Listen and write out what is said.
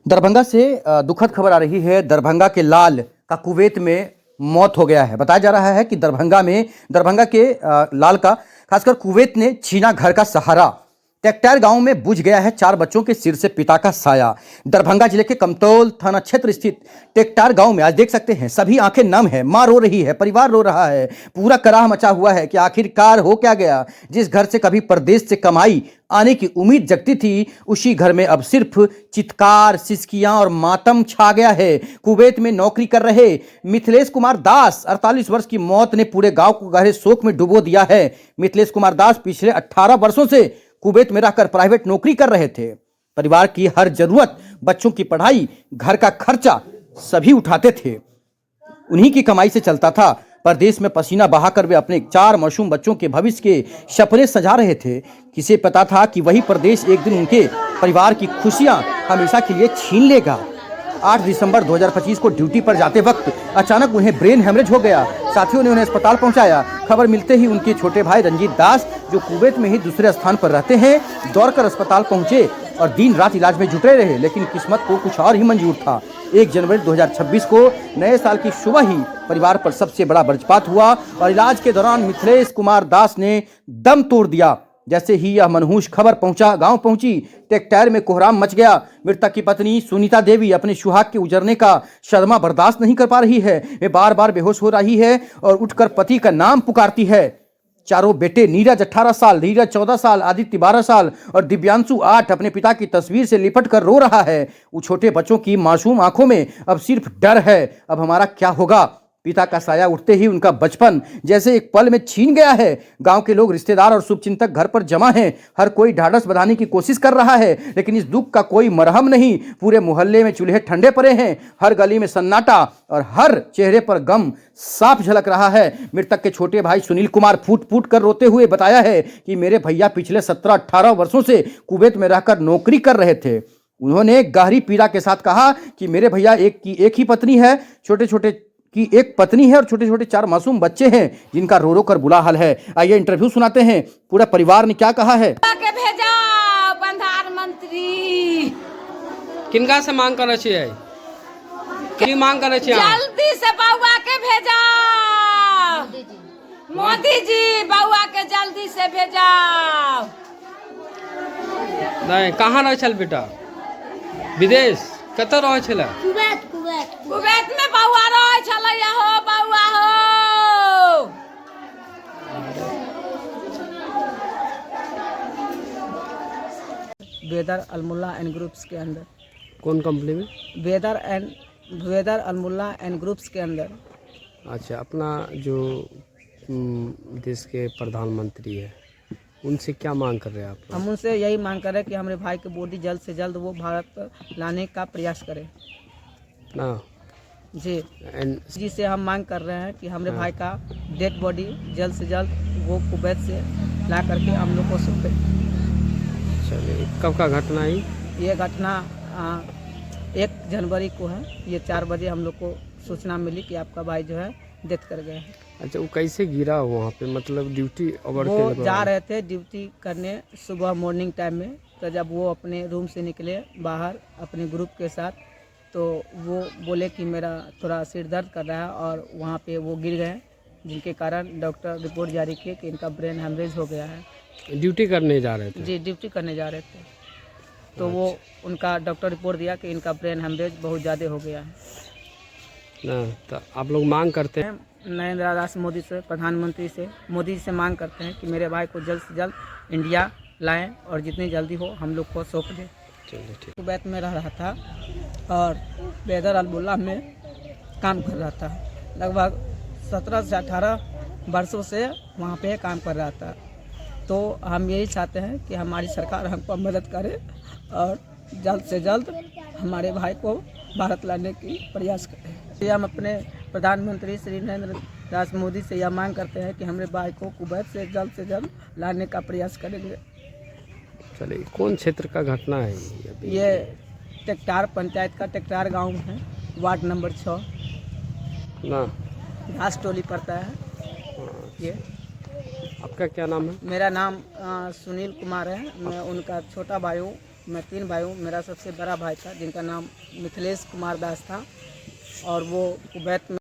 दरभंगा से दुखद खबर आ रही है। दरभंगा के लाल का कुवैत में मौत हो गया है। बताया जा रहा है कि दरभंगा के लाल का खासकर कुवैत ने छीना घर का सहारा। टेकटार गांव में बुझ गया है 4 बच्चों के सिर से पिता का साया। दरभंगा जिले के कमतौल थाना क्षेत्र स्थित टेकटार गांव में आज देख सकते हैं सभी आंखें नम है। मां रो रही है, परिवार रो रहा है, पूरा कराह मचा हुआ है कि आखिरकार हो क्या गया। जिस घर से कभी परदेश से कमाई आने की उम्मीद जगती थी, उसी घर में अब सिर्फ चित्कार, सिसकियां और मातम छा गया है। कुवैत में नौकरी कर रहे मिथिलेश कुमार दास 48 वर्ष की मौत ने पूरे गांव को गहरे शोक में डुबो दिया है। मिथिलेश कुमार दास पिछले 18 वर्षों से कुवैत में रहकर प्राइवेट नौकरी कर रहे थे। परिवार की हर जरूरत, बच्चों की पढ़ाई, घर का खर्चा सभी उठाते थे। उन्हीं की कमाई से चलता था। परदेश में पसीना बहाकर वे अपने 4 मासूम बच्चों के भविष्य के सपने सजा रहे थे। किसे पता था कि वही परदेश एक दिन उनके परिवार की खुशियां हमेशा के लिए छीन लेगा। 8 दिसंबर 2025 को ड्यूटी पर जाते वक्त अचानक उन्हें ब्रेन हेमरेज हो गया। साथियों ने उन्हें अस्पताल पहुंचाया। खबर मिलते ही उनके छोटे भाई रंजीत दास, जो कुवैत में ही दूसरे स्थान पर रहते हैं, दौड़कर अस्पताल पहुंचे और दिन रात इलाज में जुटे रहे। लेकिन किस्मत को कुछ और ही मंजूर था। 1 जनवरी 2026 को नए साल की सुबह ही परिवार पर सबसे बड़ा वज्रपात हुआ और इलाज के दौरान मिथिलेश कुमार दास ने दम तोड़ दिया। जैसे ही यह मनहूस खबर गांव पहुंची, टेकटार में कोहराम मच गया। मृतक की पत्नी सुनीता देवी अपने सुहाग के उजरने का सदमा बर्दाश्त नहीं कर पा रही है। वे बार बार बेहोश हो रही है और उठकर पति का नाम पुकारती है। चारों बेटे नीरज 18 साल, धीरज 14 साल, आदित्य 12 साल और दिव्यांशु 8 अपने पिता की तस्वीर से लिपट कर रो रहा है। उन छोटे बच्चों की मासूम आंखों में अब सिर्फ डर है। अब हमारा क्या होगा। पिता का साया उठते ही उनका बचपन जैसे एक पल में छीन गया है। गांव के लोग, रिश्तेदार और शुभचिंतक घर पर जमा हैं। हर कोई ढाढ़स बंधाने की कोशिश कर रहा है, लेकिन इस दुख का कोई मरहम नहीं। पूरे मोहल्ले में चूल्हे ठंडे पड़े हैं, हर गली में सन्नाटा और हर चेहरे पर गम साफ झलक रहा है। मृतक के छोटे भाई सुनील कुमार फूट फूट कर रोते हुए बताया है कि मेरे भैया पिछले 17-18 वर्षों से कुवैत में रहकर नौकरी कर रहे थे। उन्होंने गहरी पीड़ा के साथ कहा कि मेरे भैया एक ही पत्नी है, एक पत्नी है और छोटे छोटे 4 मासूम बच्चे हैं, जिनका रो रो कर बुरा हाल है। आइए इंटरव्यू सुनाते हैं, पूरा परिवार ने क्या कहा है। के भेजा प्रधानमंत्री किनका से मांग करे छियै? की मांग करे छियै? जल्दी से बउआ के भेजा, मोदी जी बउआ के जल्दी से भेजा। नहीं, कहाँ रहे छल बेटा? विदेश कतऽ रहे छल? कुवैत में बउआ रहे छलैया हो, बउआ हो। वेदर अलमुल्ला एंड ग्रुप्स के अंदर। कौन कंपनी में? वेदर अलमुल्ला एंड ग्रुप्स के अंदर। अच्छा, अपना जो देश के प्रधानमंत्री है, उनसे क्या मांग कर रहे हैं आप? हम उनसे यही मांग कर रहे हैं कि हमारे भाई की बॉडी जल्द से जल्द वो भारत लाने का प्रयास करें ना जी से हम मांग कर रहे हैं कि हमारे भाई का डेड बॉडी जल्द से जल्द वो कुवैत से ला करके हम लोग को सौंपे। चलिए, कब का घटना है ये घटना 1 जनवरी को है। ये 4 बजे हम लोग को सूचना मिली कि आपका भाई जो है डेथ कर गए हैं। अच्छा, वो कैसे गिरा वहाँ पे? मतलब ड्यूटी ओवर वो जा रहे थे ड्यूटी करने सुबह मॉर्निंग टाइम में। तो जब वो अपने रूम से निकले बाहर अपने ग्रुप के साथ, तो वो बोले कि मेरा थोड़ा सिर दर्द कर रहा है और वहाँ पे वो गिर गए, जिनके कारण डॉक्टर रिपोर्ट जारी किए कि इनका ब्रेन हेमरेज हो गया है। ड्यूटी करने जा रहे थे? जी, ड्यूटी करने जा रहे थे। तो वो उनका डॉक्टर रिपोर्ट दिया कि इनका ब्रेन हेमरेज बहुत ज़्यादा हो गया है ना। तो आप लोग मांग करते हैं नरेंद्र दास मोदी से, प्रधानमंत्री से, मोदी जी से मांग करते हैं कि मेरे भाई को जल्द से जल्द इंडिया लाएं और जितनी जल्दी हो हम लोग को सौंप दें। चलिए ठीक। कुवैत में रह रहा था और वेदर अलमुल्ला में काम कर रहा था। लगभग 17 से 18 वर्षों से वहाँ पे काम कर रहा था। तो हम यही चाहते हैं कि हमारी सरकार हमको मदद करे और जल्द से जल्द हमारे भाई को भारत लाने की प्रयास करें। हम अपने प्रधानमंत्री श्री नरेंद्र दास मोदी से यह मांग करते हैं कि हमारे भाई को कुवैत से जल्द लाने का प्रयास करेंगे। चलिए, कौन क्षेत्र का घटना है ये टेकटार पंचायत का टेकटार गांव है, वार्ड नंबर 6 ना, घास टोली पड़ता है। ये आपका क्या नाम है? मेरा नाम सुनील कुमार है। मैं उनका छोटा भाई हूँ मैं 3 भाई हूँ। मेरा सबसे बड़ा भाई था जिनका नाम मिथिलेश कुमार दास था और वो कुवैत में